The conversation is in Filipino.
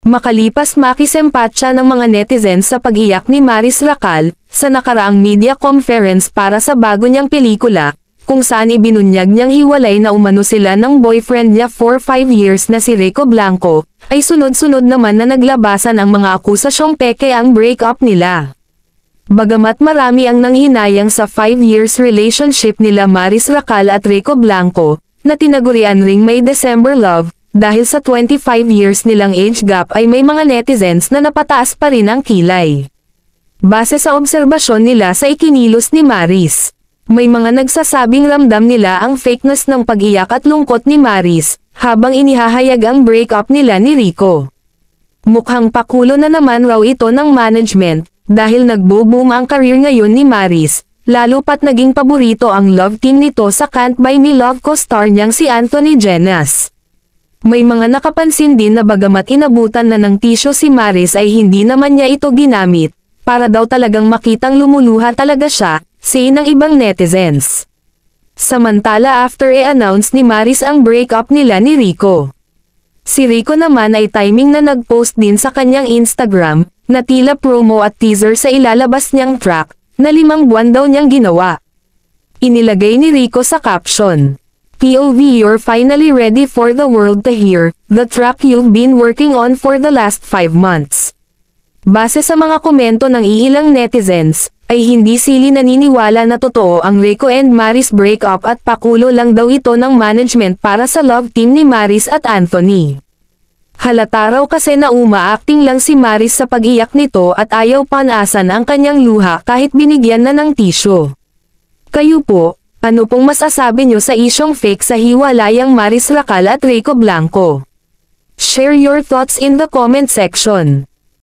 Makalipas makisempatsa ng mga netizens sa pag-iyak ni Maris Racal, sa nakaraang media conference para sa bago niyang pelikula, kung saan ibinunyag niyang hiwalay na umano sila ng boyfriend niya for 5 years na si Rico Blanco, ay sunod-sunod naman na naglabasan ang mga akusasyong peke ang breakup nila. Bagamat marami ang nanghinayang sa 5 years relationship nila Maris Racal at Rico Blanco, na tinagurian ring May December Love, dahil sa 25 years nilang age gap ay may mga netizens na napataas pa rin ang kilay. Base sa obserbasyon nila sa ikinilos ni Maris, may mga nagsasabing ramdam nila ang fakeness ng pag-iyak at lungkot ni Maris, habang inihahayag ang breakup nila ni Rico. Mukhang pakulo na naman raw ito ng management, dahil nagbo-boom ang career ngayon ni Maris, lalo pat naging paborito ang love team nito sa Can't Buy Me Love co-star niyang si Anthony Genas. May mga nakapansin din na bagamat inabutan na ng tisyo si Maris ay hindi naman niya ito ginamit, para daw talagang makitang lumuluha talaga siya, say ng ibang netizens. Samantala after i-announce ni Maris ang breakup nila ni Rico. Si Rico naman ay timing na nag-post din sa kanyang Instagram, na tila promo at teaser sa ilalabas niyang track, na 5 buwan daw niyang ginawa. Inilagay ni Rico sa caption, POV, you're finally ready for the world to hear, the track you've been working on for the last 5 months. Base sa mga komento ng iilang netizens, ay hindi sili naniniwala na totoo ang Rico and Maris breakup at pakulo lang daw ito ng management para sa love team ni Maris at Anthony. Halata raw kasi na uma-acting lang si Maris sa pag-iyak nito at ayaw panasan ang kanyang luha kahit binigyan na ng tisyo. Kayo po, ano pong masasabi nyo sa isyong fake sa hiwalayang Maris Racal at Rico Blanco? Share your thoughts in the comment section.